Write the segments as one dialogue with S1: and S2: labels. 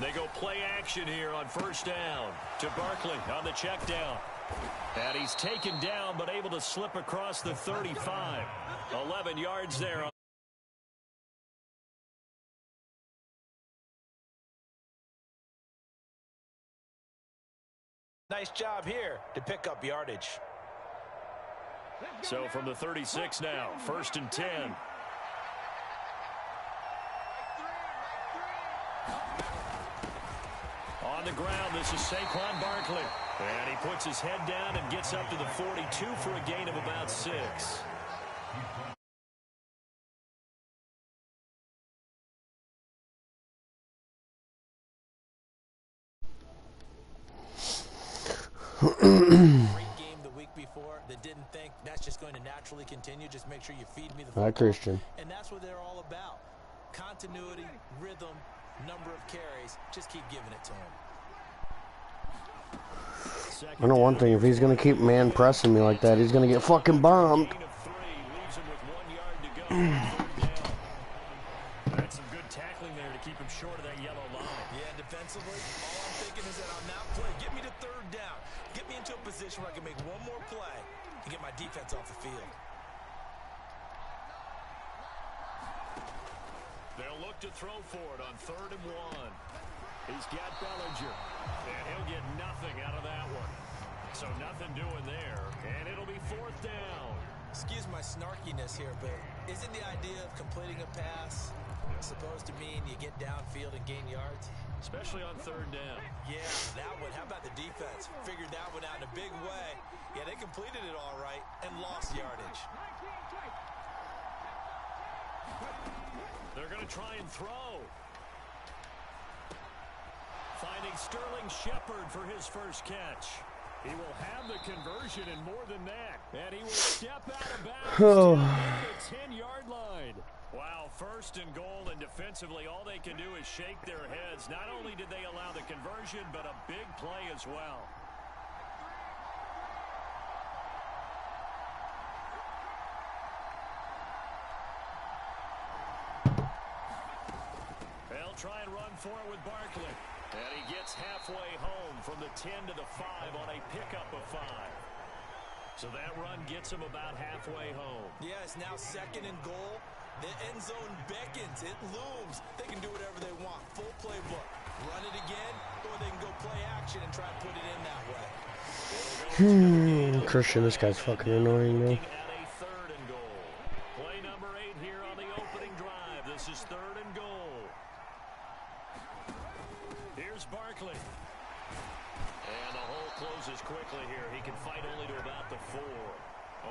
S1: They go play action here on first down to Barkley on the check down. And he's taken down but able to slip across the 35. 11 yards there.
S2: Nice job here to pick up yardage.
S1: So from the 36 now, 1st and 10. On the ground, this is Saquon Barkley. And he puts his head down and gets up to the 42 for a gain of about 6.
S2: Great game the week before that didn't think that's just going to naturally continue. Just make sure you feed me the football.
S3: Hi, Christian.
S2: And that's what they're all about. Continuity, rhythm, number of carries. Just keep giving it to him.
S3: I know one thing, if he's going to keep man pressing me like that, he's going to get fucking bombed.
S1: That's some good tackling there to keep him short of that yellow line.
S2: Yeah, defensively, all I'm thinking is that on that play, get me to 3rd down. Get me into a position where I can make one more play and get my defense off the field.
S1: They'll look to throw for it on 3rd and 1. He's got Bellinger, and he'll get nothing out of that one. So nothing doing there, and it'll be 4th down.
S2: Excuse my snarkiness here, but isn't the idea of completing a pass supposed to mean you get downfield and gain yards?
S1: Especially on 3rd down.
S2: Yeah, that one. How about the defense? Figured that one out in a big way. Yeah, they completed it all right and lost yardage.
S1: They're going to try and throw. Finding Sterling Shepard for his first catch. He will have the conversion and more than that. And he will step out of bounds to the 10-yard line. Wow, 1st and goal, and defensively all they can do is shake their heads. Not only did they allow the conversion, but a big play as well. They'll try and run for it with Barkley. And he gets halfway home from the 10 to the 5 on a pickup of 5. So that run gets him about halfway home.
S2: Yeah, it's now 2nd and goal. The end zone beckons. It looms. They can do whatever they want. Full playbook. Run it again, or they can go play action and try and put it in that way.
S3: Christian, this guy's fucking annoying, man.
S1: At a 3rd and goal. Play number 8 here on the opening drive. This is 3rd and goal. Here's Barkley. And the hole closes quickly here. He can fight only to about the 4.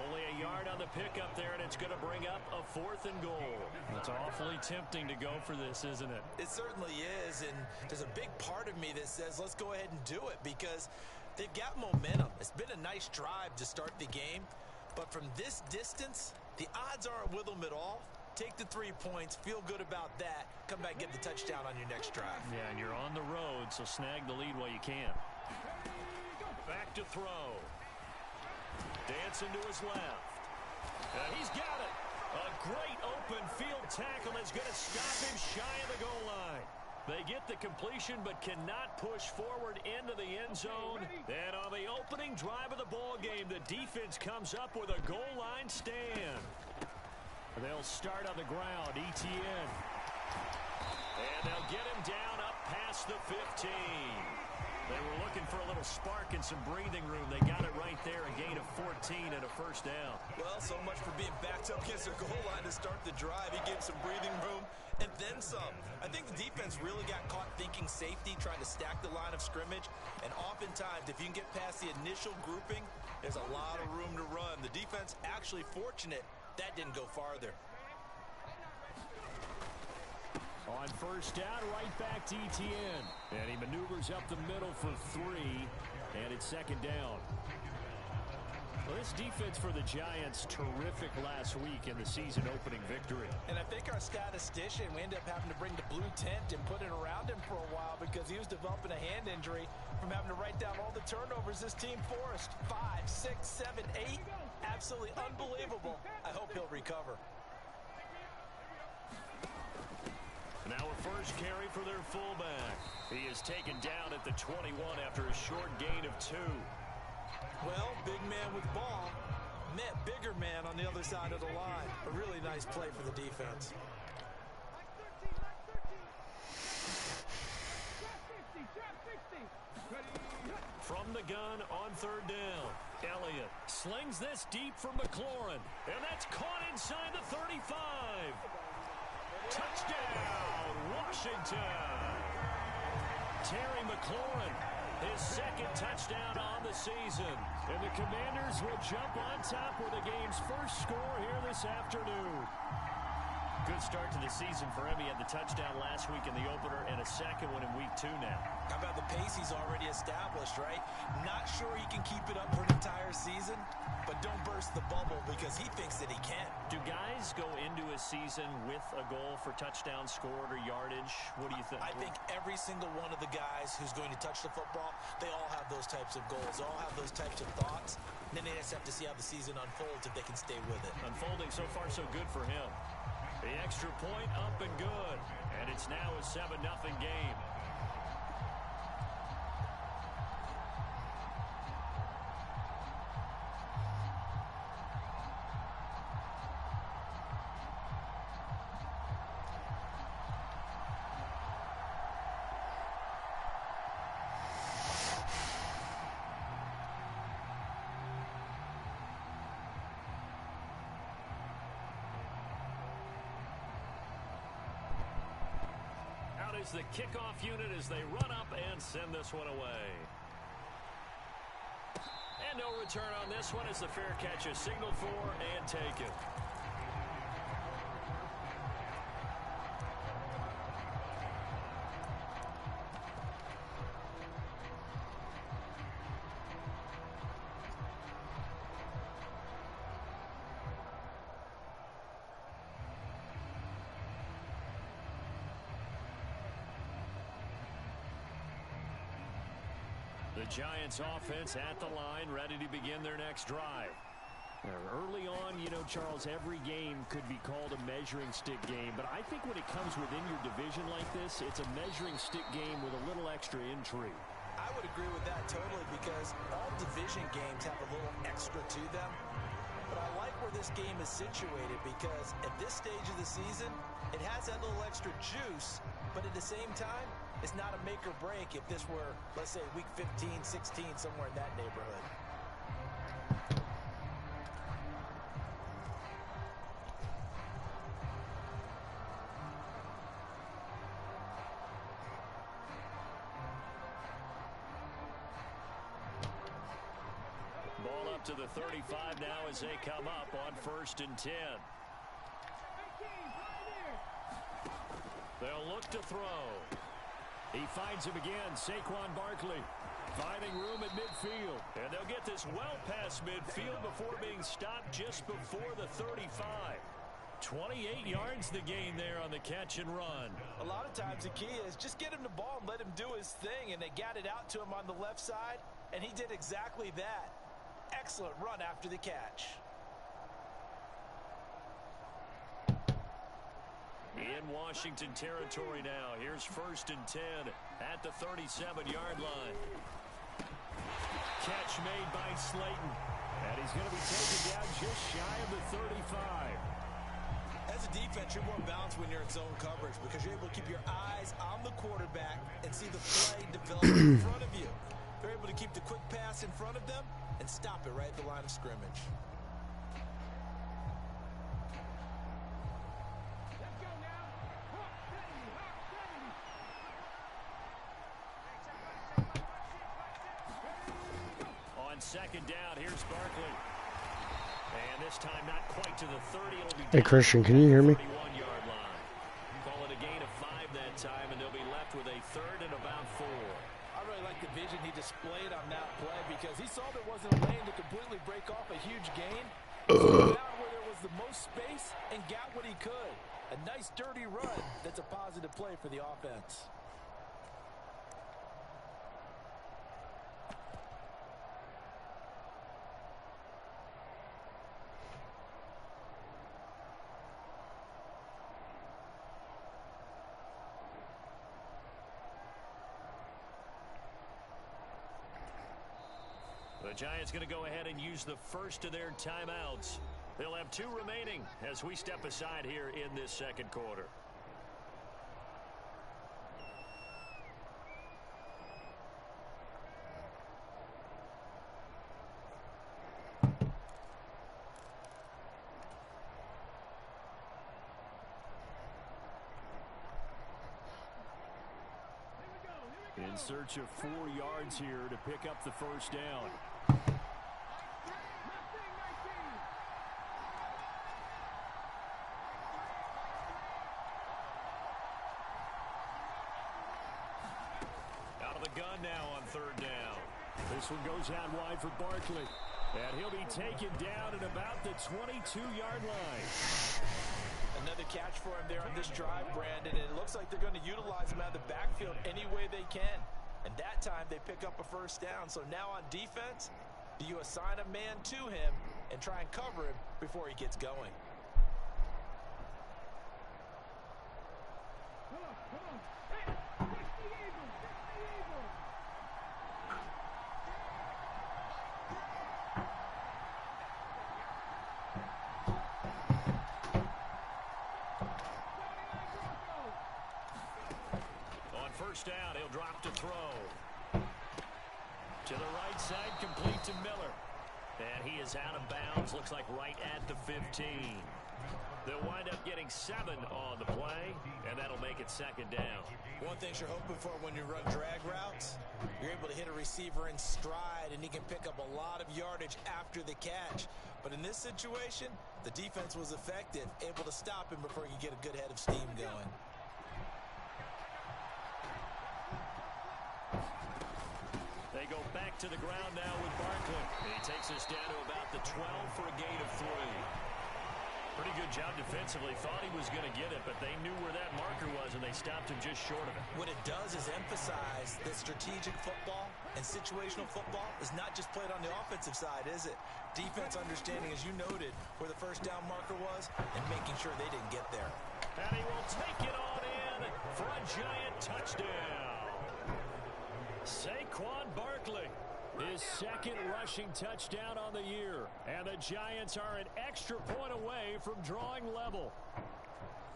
S1: Only a yard on the pickup there, and it's going to bring up a 4th and goal. It's awfully tempting to go for this, isn't it?
S2: It certainly is, and there's a big part of me that says let's go ahead and do it because they've got momentum. It's been a nice drive to start the game, but from this distance, the odds aren't with them at all. Take the 3 points, feel good about that, come back and get the touchdown on your next drive.
S1: Yeah, and you're on the road, so snag the lead while you can. Back to throw. Dancing to his left. And he's got it. A great open field tackle is going to stop him shy of the goal line. They get the completion but cannot push forward into the end zone. And on the opening drive of the ball game, the defense comes up with a goal line stand. They'll start on the ground, ETN. And they'll get him down up past the 15. They were looking for a little spark and some breathing room. They got it right there, a gain of 14 and a 1st down.
S2: Well, so much for being backed up against their goal line to start the drive. He gave some breathing room and then some. I think the defense really got caught thinking safety, trying to stack the line of scrimmage. And oftentimes, if you can get past the initial grouping, there's a lot of room to run. The defense actually fortunate that didn't go farther.
S1: On 1st down, right back to ETN. And he maneuvers up the middle for 3. And it's 2nd down. Well, this defense for the Giants, terrific last week in the season opening victory.
S2: And I think our statistician, we ended up having to bring the blue tent and put it around him for a while because he was developing a hand injury from having to write down all the turnovers this team forced. 5, 6, 7, 8. Absolutely unbelievable. I hope he'll recover.
S1: Now a first carry for their fullback. He is taken down at the 21 after a short gain of 2.
S2: Well, big man with ball met bigger man on the other side of the line. A really nice play for the defense.
S1: From the gun on 3rd down. Elliott slings this deep for McLaurin. And that's caught inside the 35. Touchdown, Washington. Terry McLaurin, his 2nd touchdown on the season. And the Commanders will jump on top with the game's first score here this afternoon. Good start to the season for him. He had the touchdown last week in the opener and a 2nd one in week 2 now.
S2: How about the pace he's already established, right? Not sure he can keep it up for an entire season, but don't burst the bubble because he thinks that he can.
S1: Do guys go into a season with a goal for touchdown scored or yardage? What do you think?
S2: I think every single one of the guys who's going to touch the football, they all have those types of goals. They all have those types of thoughts. And then they just have to see how the season unfolds if they can stay with it.
S1: Unfolding so far so good for him. The extra point up and good. And it's now a 7-0 game. Is the kickoff unit as they run up and send this one away. And no return on this one as the fair catch is signaled for and taken. The Giants offense at the line, ready to begin their next drive. Early on, you know, Charles, every game could be called a measuring stick game, but I think when it comes within your division like this, it's a measuring stick game with a little extra intrigue.
S2: I would agree with that totally because all division games have a little extra to them. But I like where this game is situated because at this stage of the season, it has that little extra juice, but at the same time, it's not a make or break if this were, let's say, week 15, 16, somewhere in that neighborhood.
S1: Ball up to the 35 now as they come up on 1st and 10. They'll look to throw. He finds him again, Saquon Barkley, finding room at midfield. And they'll get this well past midfield before being stopped just before the 35. 28 yards the gain there on the catch and run.
S2: A lot of times the key is just get him the ball and let him do his thing. And they got it out to him on the left side, and he did exactly that. Excellent run after the catch.
S1: In Washington territory now. Here's 1st and 10 at the 37-yard line. Catch made by Slayton. And he's going to be taken down just shy of the 35.
S2: As a defense, you're more balanced when you're in zone coverage because you're able to keep your eyes on the quarterback and see the play develop in front of you. They're able to keep the quick pass in front of them and stop it right at the line of scrimmage.
S1: On 2nd down, here's Barkley. And this time not quite to the 30. It'll be
S3: Hey, Christian, can you hear me?
S1: 31-yard line. Call it a gain of 5 that time, and they'll be left with a 3rd and about 4.
S2: I really like the vision he displayed on that play because he saw there wasn't a lane to completely break off a huge gain. So he found where there was the most space and got what he could. A nice dirty run that's a positive play for the offense.
S1: Giants going to go ahead and use the first of their timeouts. They'll have 2 remaining as we step aside here in this second quarter. In search of 4 yards here to pick up the first down. Out of the gun now on 3rd down. This one goes out wide for Barkley. And he'll be taken down at about the 22-yard line.
S2: Another catch for him there on this drive, Brandon. And it looks like they're going to utilize him out of the backfield any way they can. And that time they pick up a first down. So now on defense, do you assign a man to him and try and cover him before he gets going?
S1: First down, he'll drop to throw. To the right side, complete to Miller. And he is out of bounds, looks like right at the 15. They'll wind up getting 7 on the play, and that'll make it 2nd down.
S2: One thing you're hoping for when you run drag routes, you're able to hit a receiver in stride, and he can pick up a lot of yardage after the catch. But in this situation, the defense was effective, able to stop him before he could get a good head of steam going.
S1: They go back to the ground now with Barkley. And he takes us down to about the 12 for a gain of 3. Pretty good job defensively. Thought he was going to get it, but they knew where that marker was, and they stopped him just short of it.
S2: What it does is emphasize that strategic football and situational football is not just played on the offensive side, is it? Defense understanding, as you noted, where the first down marker was and making sure they didn't get there.
S1: And he will take it on in for a Giant touchdown. Saquon Barkley, his 2nd rushing touchdown on the year. And the Giants are an extra point away from drawing level.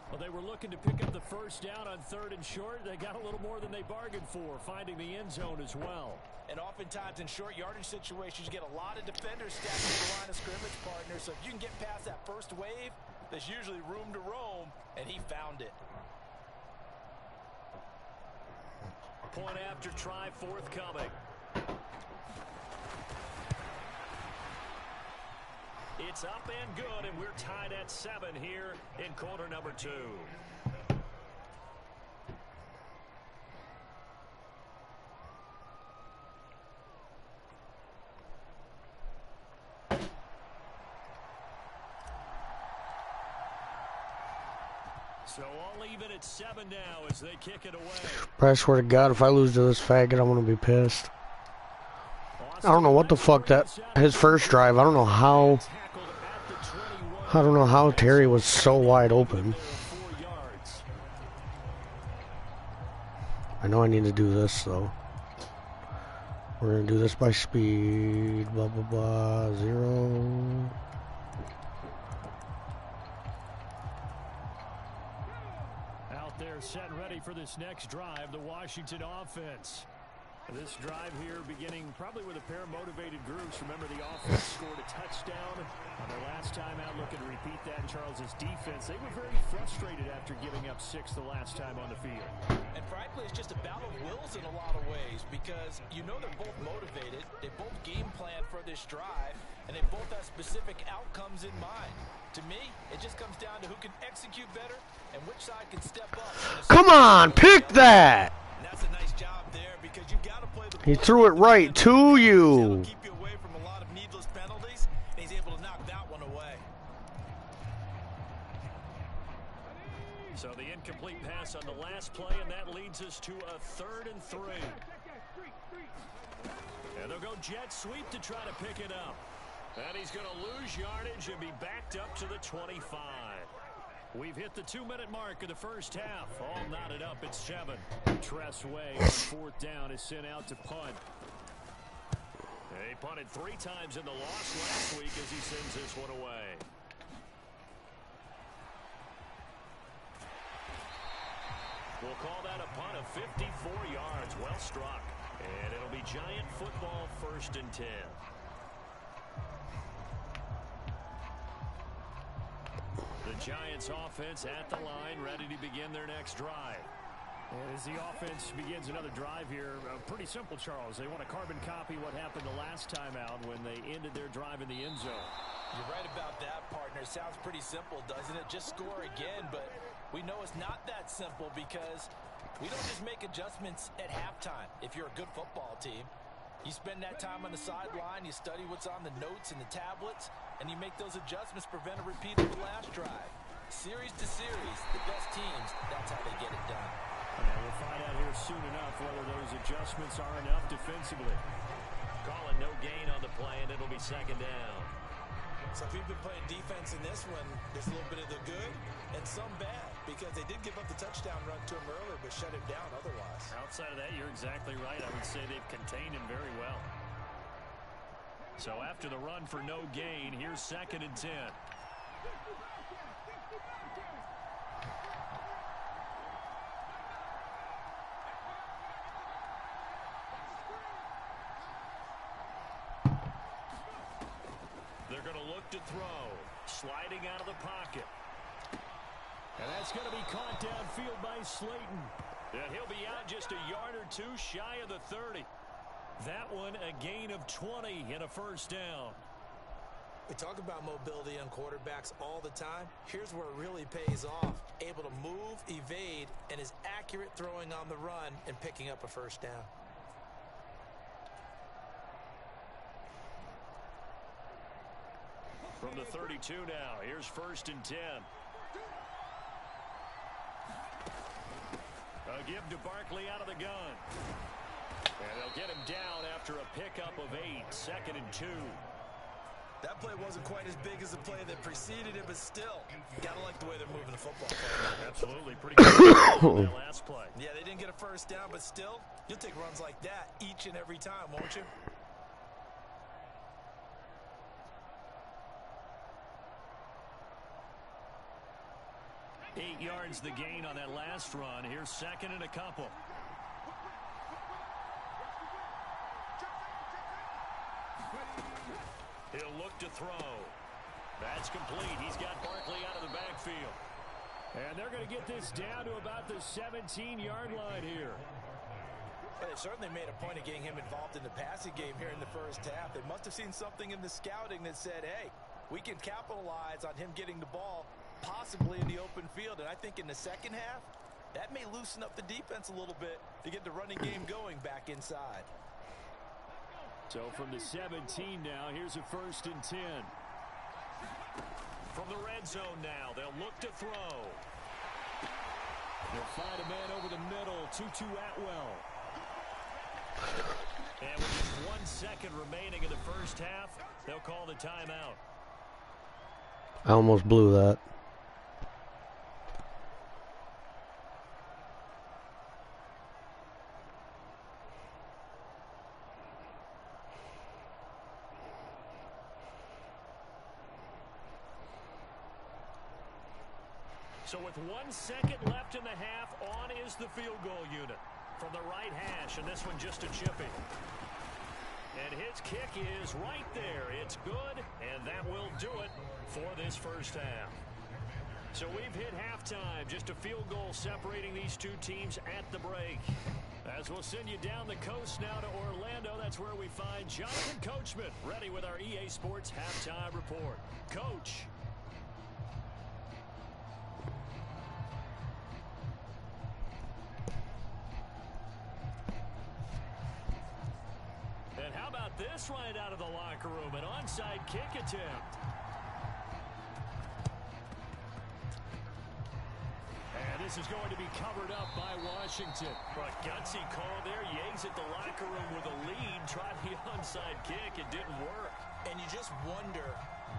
S1: Well, they were looking to pick up the first down on 3rd and short. They got a little more than they bargained for, finding the end zone as well.
S2: And oftentimes in short yardage situations, you get a lot of defenders stacked to the line of scrimmage partners. So if you can get past that first wave, there's usually room to roam, and he found it.
S1: Point after try forthcoming. It's up and good, and we're tied at 7 here in quarter number 2. So all even at 7 now as they kick it away.
S3: But I swear to God, if I lose to this faggot, I'm gonna be pissed. I don't know what the fuck his first drive. I don't know how Terry was so wide open. I know I need to do this though. We're gonna do this by speed. Blah blah blah. 0.
S1: Set and ready for this next drive, the Washington offense. This drive here beginning probably with a pair of motivated groups. Remember, the offense scored a touchdown on their last time out. Looking to repeat that in Charles's defense. They were very frustrated after giving up 6 the last time on the field.
S2: And frankly, it's just a battle of wills in a lot of ways because you know they're both motivated. They both game plan for this drive, and they both have specific outcomes in mind. To me, it just comes down to who can execute better and which side can step up.
S3: Come on, pick that!
S2: And that's a nice job there because you got to play the
S3: He threw it right to you.
S2: Keep you away from a lot of needless penalties, and he's able to knock that one away.
S1: So the incomplete pass on the last play, and that leads us to a 3rd and 3. And they'll go jet sweep to try to pick it up. And he's going to lose yardage and be backed up to the 25. We've hit the 2-minute mark of the first half. All knotted up at 7. Tress Way on 4th down is sent out to punt. He punted 3 times in the loss last week as he sends this one away. We'll call that a punt of 54 yards. Well struck. And it'll be Giant football, 1st and 10. The Giants offense at the line, ready to begin their next drive.
S4: And as the offense begins another drive here, pretty simple, Charles. They want to carbon copy what happened the last time out when they ended their drive in the end zone.
S2: You're right about that, partner. Sounds pretty simple, doesn't it? Just score again, but we know it's not that simple because we don't just make adjustments at halftime. If you're a good football team, you spend that time on the sideline, you study what's on the notes and the tablets, and you make those adjustments, prevent a repeat of the last drive. Series to series, the best teams, that's how they get it done.
S4: And we'll find out here soon enough whether those adjustments are enough defensively.
S1: Calling no gain on the play, and it'll be 2nd down.
S2: So if you've been playing defense in this one, there's a little bit of the good and some bad because they did give up the touchdown run to him earlier but shut him down otherwise.
S4: Outside of that, you're exactly right. I would say they've contained him very well.
S1: So after the run for no gain, here's 2nd and 10. They're going to look to throw. Sliding out of the pocket.
S4: And that's going to be caught downfield by Slayton.
S1: And he'll be out just a yard or 2 shy of the 30. That one a gain of 20 and a 1st down.
S2: We talk about mobility on quarterbacks all the time. Here's where it really pays off. Able to move, evade, and is accurate throwing on the run and picking up a 1st down.
S1: From the 32 now, here's 1st and 10. A give to Barkley out of the gun. And they'll get him down after a pickup of 8, 2nd and 2.
S2: That play wasn't quite as big as the play that preceded it, but still, gotta like the way they're moving the football.
S1: Absolutely, pretty good that last play.
S2: Yeah, they didn't get a 1st down, but still, you'll take runs like that each and every time, won't you?
S1: Eight yards the gain on that last run. Here's 2nd and a couple. He'll look to throw. That's complete. He's got Barkley out of the backfield.
S4: And they're going to get this down to about the 17-yard line here.
S2: Well, they certainly made a point of getting him involved in the passing game here in the 1st half. They must have seen something in the scouting that said, hey, we can capitalize on him getting the ball possibly in the open field. And I think in the 2nd half, that may loosen up the defense a little bit to get the running game going back inside.
S4: So from the 17 now, here's a 1st and 10.
S1: From the red zone now, they'll look to throw.
S4: They'll find a man over the middle, Tutu Atwell.
S1: And with just 1 second remaining in the 1st half, they'll call the timeout.
S3: I almost blew that.
S1: So with 1 second left in the half, on is the field goal unit from the right hash, and this one just a chippy. And his kick is right there. It's good, and that will do it for this 1st half. So we've hit halftime, just a field goal separating these two teams at the break. As we'll send you down the coast now to Orlando, that's where we find Jonathan Coachman, ready with our EA Sports Halftime Report. Coach. And how about this right out of the locker room, an onside kick attempt.
S4: And this is going to be covered up by Washington.
S1: But gutsy call there. Yates at the locker room with a lead. Tried the onside kick. It didn't work.
S2: And you just wonder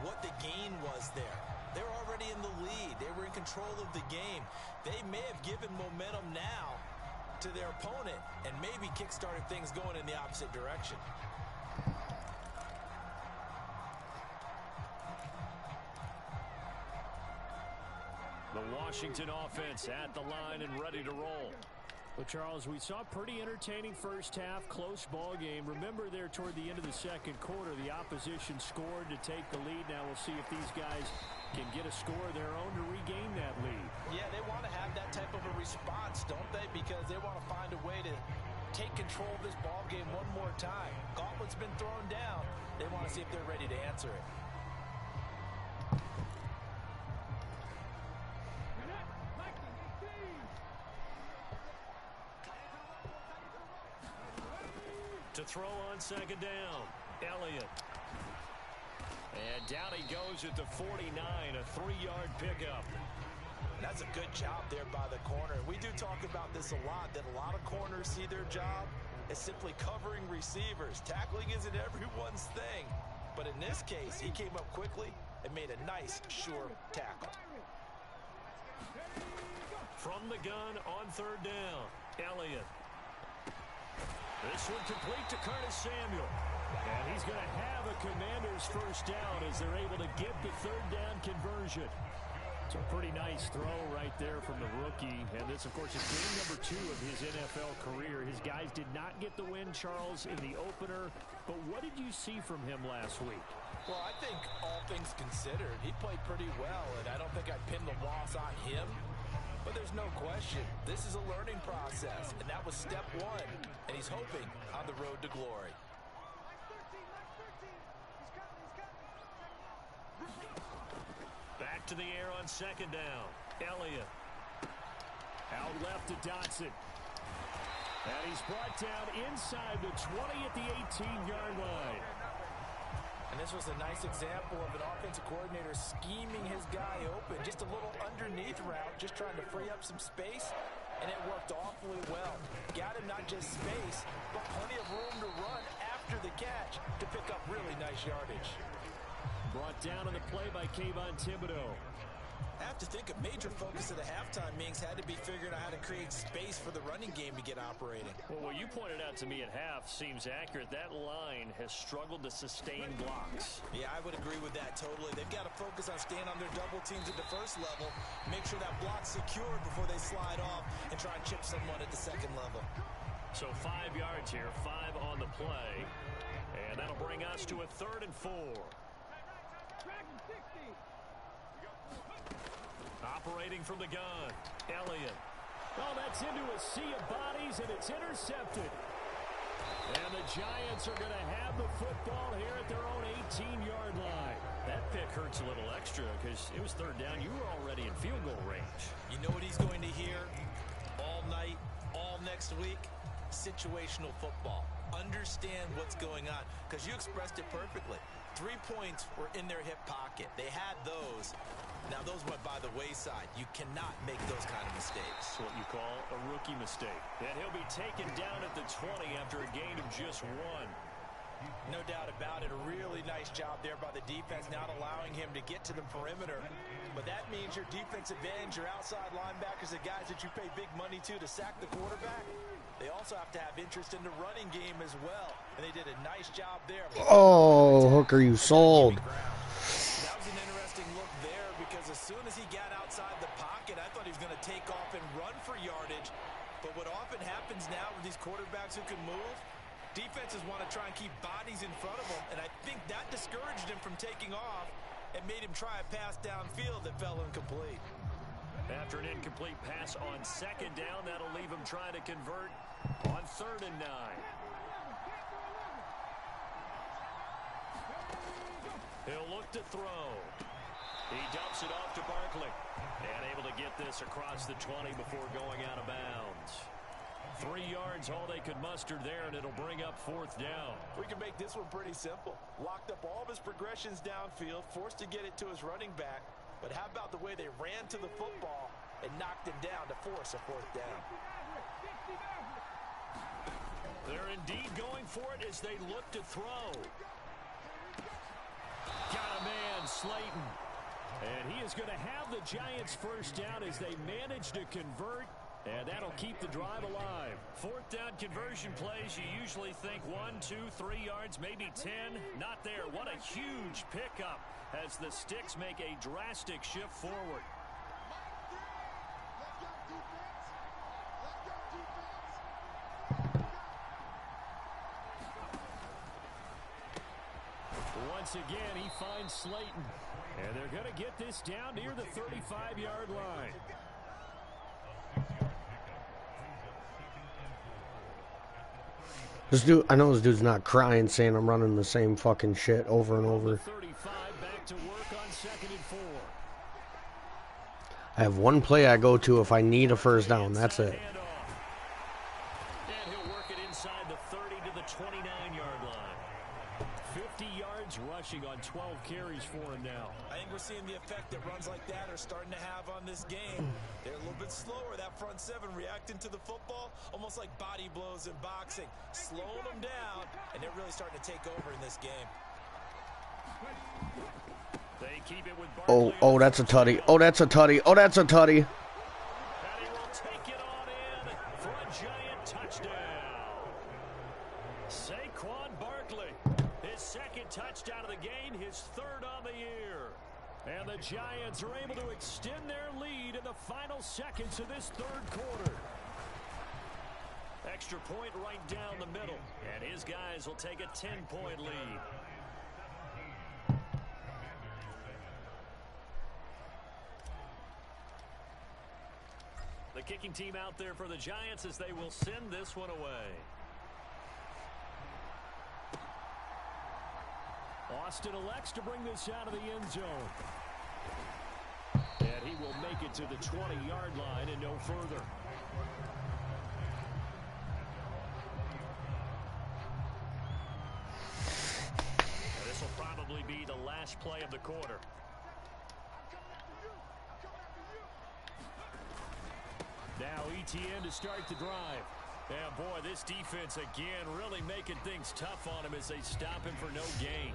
S2: what the gain was there. They were already in the lead. They were in control of the game. They may have given momentum now to their opponent and maybe kick-started things going in the opposite direction.
S4: The Washington offense at the line and ready to roll. Well, Charles, we saw a pretty entertaining first half, close ball game. Remember there toward the end of the second quarter, the opposition scored to take the lead. Now we'll see if these guys can get a score of their own to regain that lead.
S2: Yeah, they want to have that type of a response, don't they? Because they want to find a way to take control of this ball game one more time. Gauntlet's been thrown down. They want to see if they're ready to answer it.
S1: To throw on second down, Elliott. And down he goes at the 49, a 3-yard pickup.
S2: That's a good job there by the corner. We do talk about this a lot, that a lot of corners see their job as simply covering receivers. Tackling isn't everyone's thing. But in this case, he came up quickly and made a nice, sure tackle.
S1: From the gun on third down, Elliott. This one complete to Curtis Samuel.
S4: And he's going to have a Commander's first down as they're able to get the third down conversion. It's a pretty nice throw right there from the rookie. And this, of course, is game number 2 of his NFL career. His guys did not get the win, Charles, in the opener. But what did you see from him last week?
S2: Well, I think all things considered, he played pretty well. And I don't think I'd pin the loss on him. But there's no question, this is a learning process, and that was step 1, and he's hoping on the road to glory.
S1: Back to the air on second down, Elliott.
S4: Out left to Dotson. And he's brought down inside the 20 at the 18-yard line.
S2: And this was a nice example of an offensive coordinator scheming his guy open. Just a little underneath route, just trying to free up some space, and it worked awfully well. Got him not just space, but plenty of room to run after the catch to pick up really nice yardage.
S4: Brought down on the play by Kayvon Thibodeau.
S2: I have to think a major focus of the halftime meetings had to be figuring out how to create space for the running game to get operating.
S1: Well, what you pointed out to me at half seems accurate. That line has struggled to sustain blocks.
S2: Yeah, I would agree with that totally. They've got to focus on staying on their double teams at the first level, make sure that block's secured before they slide off and try and chip someone at the second level.
S1: So 5 yards here, 5 on the play. And that'll bring us to a 3rd and 4. Operating from the gun, Elliott.
S4: Oh, that's into a sea of bodies, and it's intercepted. And the Giants are going to have the football here at their own 18-yard line.
S1: That pick hurts a little extra because it was 3rd down. You were already in field goal range.
S2: You know what he's going to hear all night, all next week? Situational football. Understand what's going on, because you expressed it perfectly. 3 points were in their hip pocket. They had those. Now, those went by the wayside. You cannot make those kind of mistakes.
S1: What you call a rookie mistake. And he'll be taken down at the 20 after a gain of just 1.
S2: No doubt about it. A really nice job there by the defense, not allowing him to get to the perimeter. But that means your defensive ends, your outside linebackers, the guys that you pay big money to sack the quarterback, they also have to have interest in the running game as well. And they did a nice job there.
S3: Oh, Hooker, you sold.
S2: That was an interesting look there because as soon as he got outside the pocket, I thought he was going to take off and run for yardage. But what often happens now with these quarterbacks who can move, defenses want to try and keep bodies in front of them, and I think that discouraged him from taking off and made him try a pass downfield that fell incomplete.
S1: After an incomplete pass on second down, that'll leave him trying to convert on 3rd and 9. He'll look to throw. He dumps it off to Barkley. And able to get this across the 20 before going out of bounds. 3 yards, all they could muster there, and it'll bring up 4th down.
S2: We can make this one pretty simple. Locked up all of his progressions downfield, forced to get it to his running back. But how about the way they ran to the football and knocked him down to force a 4th down?
S1: They're indeed going for it as they look to throw. Got a man, Slayton.
S4: And he is going to have the Giants first down as they manage to convert. And that'll keep the drive alive.
S1: 4th down conversion plays, you usually think 1, 2, 3 yards, maybe 10. Not there. What a huge pickup as the Sticks make a drastic shift forward.
S4: once again, he finds Slayton. And they're going to get this down near the 35-yard line.
S3: This dude, I know this dude's not crying saying I'm running the same fucking shit over and over.
S4: 35 back to work on 2nd and 4.
S3: I have one play I go to if I need a first down. That's it.
S1: And he'll work it inside the 30 to the 29-yard line.
S4: 50 yards rushing on 12 carries for him now.
S2: I think we're seeing the effect that runs like that are starting to have on this game. They're a little bit slower, that front seven, reacting to the football, almost like body blows in boxing, slowing them down, and they're really starting to take over in this game.
S1: They keep it with
S3: Oh, that's a tutty. Oh, that's a tutty. Oh, that's a tutty.
S1: And he will take it on in for a giant touchdown. Saquon Barkley, his second touchdown of the game, his third on the year.
S4: And the Giants are able to extend their lead in the final seconds of this third quarter.
S1: Extra point right down the middle. And his guys will take a 10-point lead. The kicking team out there for the Giants as they will send this one away.
S4: Austin elects to bring this out of the end zone. And he will make it to the 20-yard line and no further.
S1: Now this will probably be the last play of the quarter.
S4: Now ETN to start the drive. And boy, this defense again really making things tough on him as they stop him for no gain.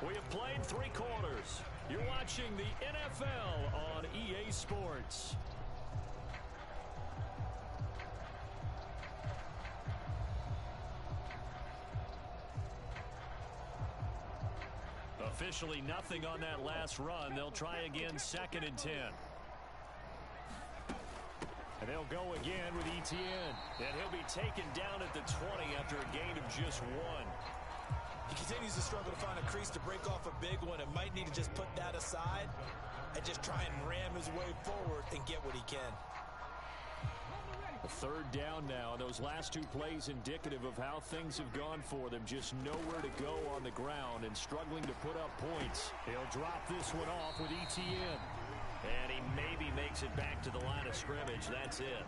S1: We have played 3 quarters.
S4: You're watching the NFL on EA Sports.
S1: Officially nothing on that last run. They'll try again 2nd and 10.
S4: And they'll go again with ETN.
S1: And he'll be taken down at the 20 after a gain of just 1.
S2: He continues to struggle to find a crease to break off a big one and might need to just put that aside and just try and ram his way forward and get what he can.
S4: A third down now, and those last 2 plays indicative of how things have gone for them. Just nowhere to go on the ground and struggling to put up points. He'll drop this one off with ETN.
S1: And he maybe makes it back to the line of scrimmage. That's it.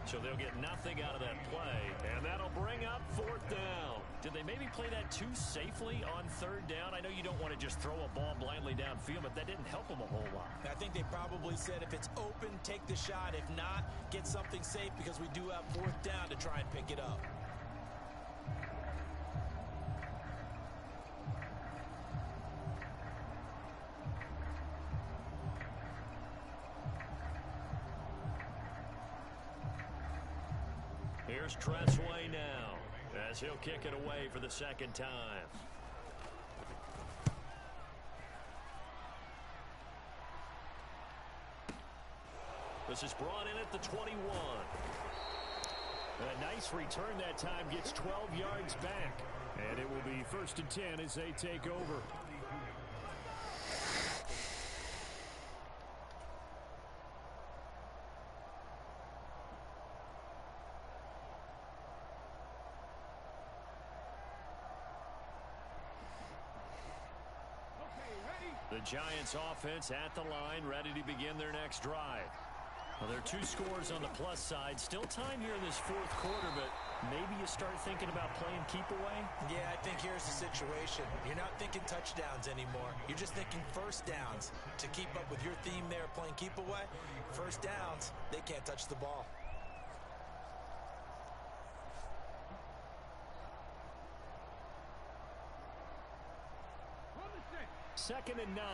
S1: So they'll get nothing out of that play. And that'll bring up 4th down. Did they maybe play that too safely on 3rd down? I know you don't want to just throw a ball blindly downfield, but that didn't help them a whole lot.
S2: I think they probably said if it's open, take the shot. If not, get something safe because we do have 4th down to try and pick it up.
S1: Here's Tressway now as he'll kick it away for the 2nd time. This is brought in at the 21.
S4: A nice return that time, gets 12 yards back. And it will be 1st and 10 as they take over.
S1: The Giants offense at the line, ready to begin their next drive. Well, there are 2 scores on the plus side. Still time here in this 4th quarter, but maybe you start thinking about playing keep away?
S2: Yeah, I think here's the situation. You're not thinking touchdowns anymore. You're just thinking first downs. To keep up with your theme there, playing keep away, first downs, they can't touch the ball.
S4: Second and 9.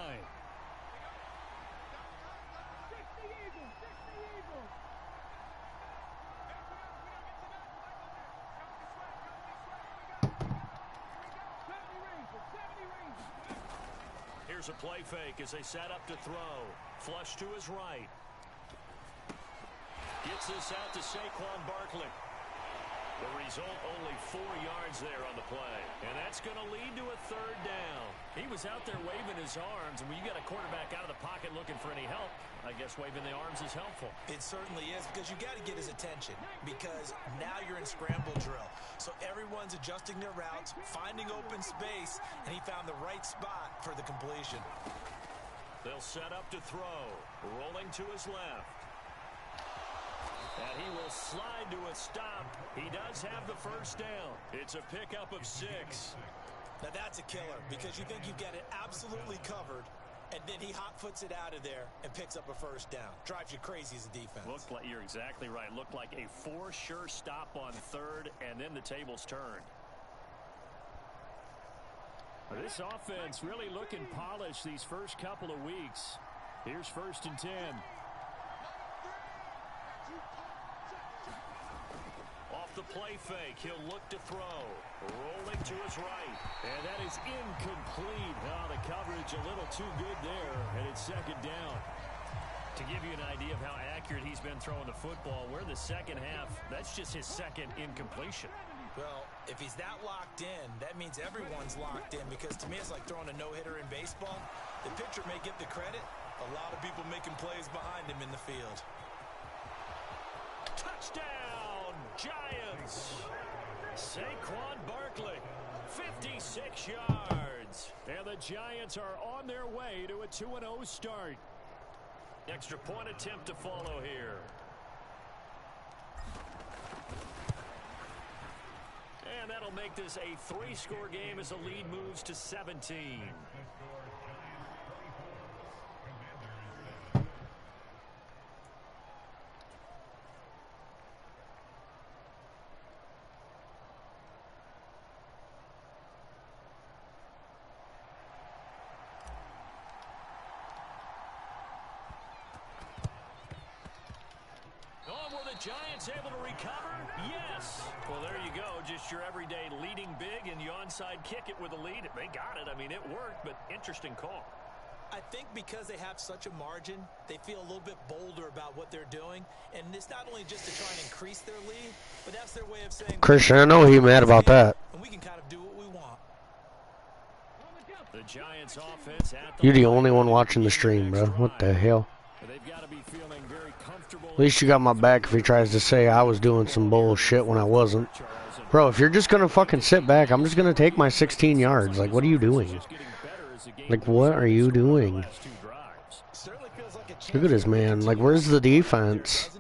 S1: Here's a play fake as they set up to throw. Flush to his right. Gets this out to Saquon Barkley. The result, only 4 yards there on the play. And that's going to lead to a third down.
S4: He was out there waving his arms, and when you got a quarterback out of the pocket looking for any help, I guess waving the arms is helpful.
S2: It certainly is, because you got to get his attention, because now you're in scramble drill. So everyone's adjusting their routes, finding open space, and he found the right spot for the completion.
S1: They'll set up to throw. Rolling to his left. And he will slide to a stop. He does have the first down. It's a pickup of 6.
S2: Now that's a killer, because you think you've got it absolutely covered, and then he hot-foots it out of there and picks up a first down. Drives you crazy as a defense.
S4: Looked like, you're exactly right. Looked like a for-sure stop on third, and then the tables turned. This offense really looking polished these first couple of weeks. Here's 1st and 10.
S1: Off the play fake, he'll look to throw. Rolling to his right.
S4: And that is incomplete. Oh, the coverage a little too good there, and it's 2nd down. To give you an idea of how accurate he's been throwing the football, we're in the second half. That's just his 2nd incompletion.
S2: Well, if he's that locked in, that means everyone's locked in, because to me it's like throwing a no-hitter in baseball. The pitcher may get the credit. A lot of people making plays behind him in the field.
S1: Touchdown, Giants! Saquon Barkley, 56 yards.
S4: And the Giants are on their way to a 2-0 start.
S1: Extra point attempt to follow here. And that'll make this a 3-score game as the lead moves to 17. Giants able to recover? Yes. Well, there you go. Just your everyday leading big, and you onside kick it with a lead. They got it. I mean, it worked, but interesting call.
S2: I think because they have such a margin, they feel a little bit bolder about what they're doing. And it's not only just to try and increase their lead, but that's their way of saying,
S3: Christian, I know he mad about that.
S2: And we can kind of do what we want.
S1: The Giants offense at the
S3: You're the only one watching the stream, bro. What the hell?
S4: They've got to be feeling very comfortable.
S3: At least you got my back if he tries to say I was doing some bullshit when I wasn't. Bro, if you're just going to fucking sit back, I'm just going to take my 16 yards. Like, what are you doing? Like, what are you doing? Look at this man. Like, where's the defense?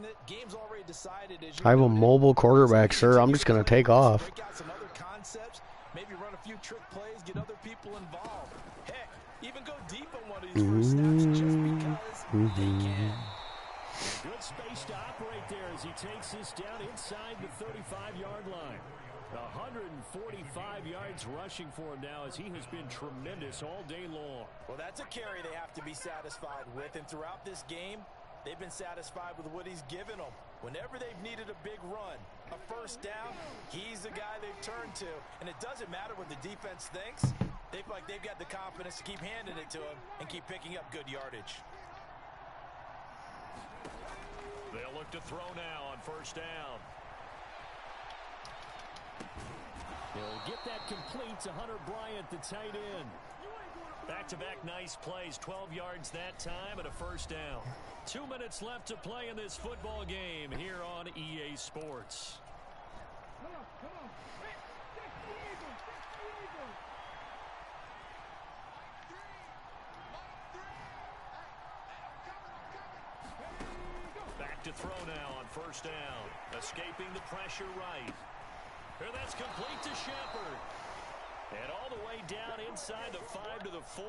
S3: I have a mobile quarterback, sir. I'm just going to take off.
S2: Maybe run a few trick plays, get other people involved. Heck, even go deep on one of these first downs just because they can.
S4: Good space to operate there as he takes this down inside the 35-yard line. 145 yards rushing for him now, as he has been tremendous all day long.
S2: Well, that's a carry they have to be satisfied with, and throughout this game, they've been satisfied with what he's given them. Whenever they've needed a big run, a first down, he's the guy they've turned to. And it doesn't matter what the defense thinks. They feel like they've got the confidence to keep handing it to him and keep picking up good yardage.
S1: They'll look to throw now on first down.
S4: He'll get that complete to Hunter Bryant, the tight end.
S1: Back-to-back nice plays, 12 yards that time and a first down. 2 minutes left to play in this football game here on EA Sports. Back to throw now on first down. Escaping the pressure right. And that's complete to Shepard. And all the way down inside the 5 to the 4.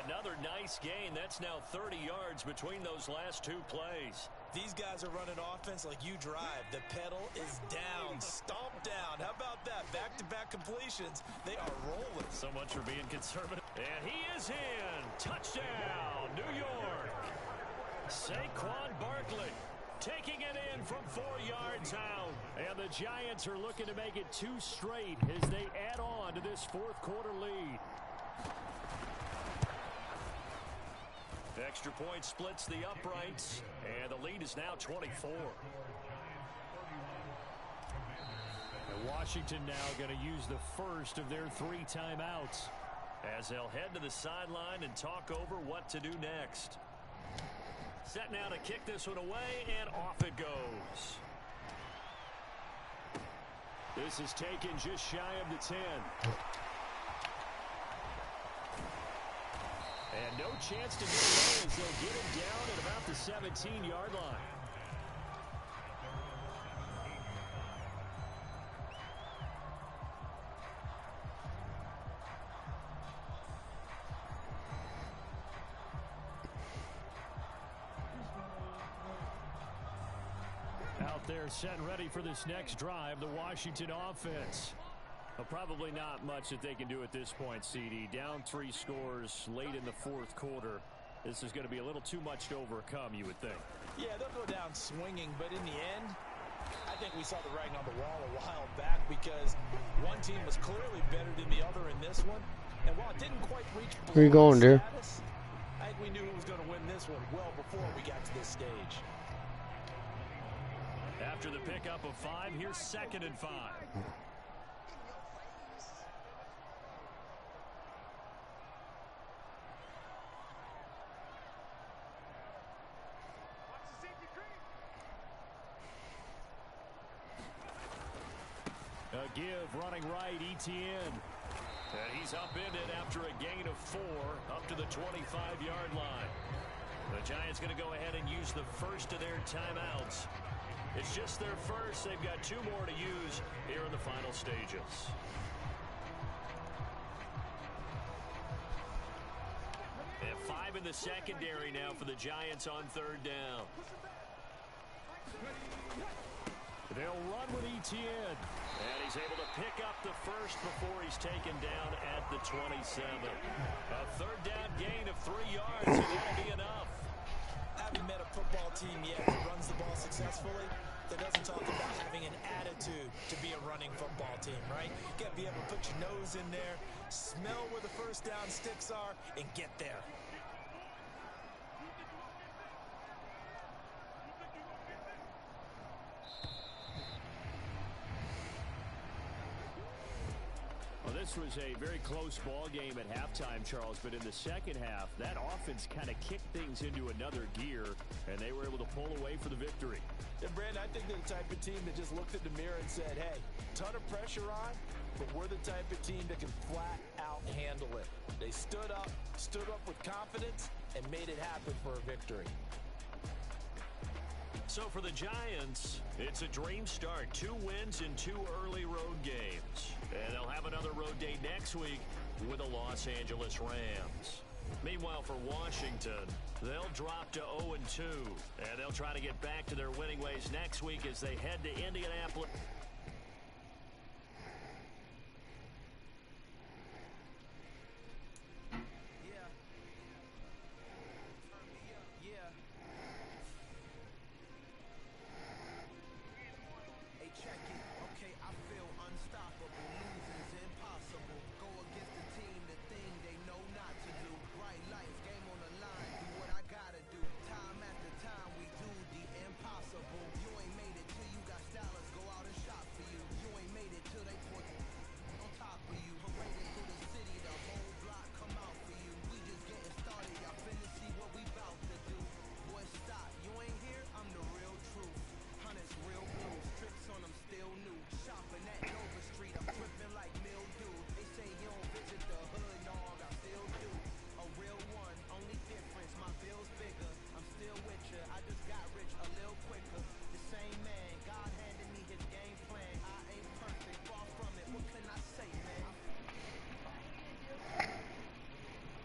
S1: Another nice gain. That's now 30 yards between those last 2 plays.
S2: These guys are running offense like you drive. The pedal is down, stomped down. How about that? Back-to-back completions. They are rolling.
S1: So much for being conservative. And he is in. Touchdown, New York. Saquon Barkley taking it in from 4 yards out.
S4: And the Giants are looking to make it 2 straight as they add on to this fourth quarter lead.
S1: Extra point splits the uprights, and the lead is now 24.
S4: Washington now going to use the first of their 3 timeouts,
S1: as they'll head to the sideline and talk over what to do next. Set now to kick this one away, and off it goes.
S4: This is taken just shy of the 10. And no chance to get away as they'll get him down at about the 17-yard line. Out there set and ready for this next drive, the Washington offense. Well, probably not much that they can do at this point, CD. Down 3 scores late in the 4th quarter. This is going to be a little too much to overcome, you would think.
S2: Yeah, they'll go down swinging, but in the end, I think we saw the writing on the wall a while back because one team was clearly better than the other in this one. And while it didn't quite reach
S3: where you going, dude?
S2: I think we knew who was going to win this one well before we got to this stage.
S4: After the pickup of 5, here's 2nd and 5. A give running right, ETN. He's upended after a gain of 4 up to the 25-yard line. The Giants going to go ahead and use the first of their timeouts. It's just their first. They've got 2 more to use here in the final stages. And 5 in the secondary now for the Giants on 3rd down. They'll run with ETN. And he's able to pick up the first before he's taken down at the 27. A 3rd down gain of 3 yards, and that'll be enough.
S2: Haven't met a football team yet that runs the ball successfully that doesn't talk about having an attitude to be a running football team, right? You got to be able to put your nose in there, smell where the first down sticks are, and get there.
S4: Well, this was a very close ball game at halftime, Charles, but in the second half, that offense kind of kicked things into another gear, and they were able to pull away for the victory.
S2: And, Brandon, I think they're the type of team that just looked at the mirror and said, hey, ton of pressure on, but we're the type of team that can flat out handle it. They stood up with confidence, and made it happen for a victory.
S1: So for the Giants, it's a dream start. 2 wins in 2 early road games. And they'll have another road day next week with the Los Angeles Rams. Meanwhile, for Washington, they'll drop to 0-2. And they'll try to get back to their winning ways next week as they head to Indianapolis.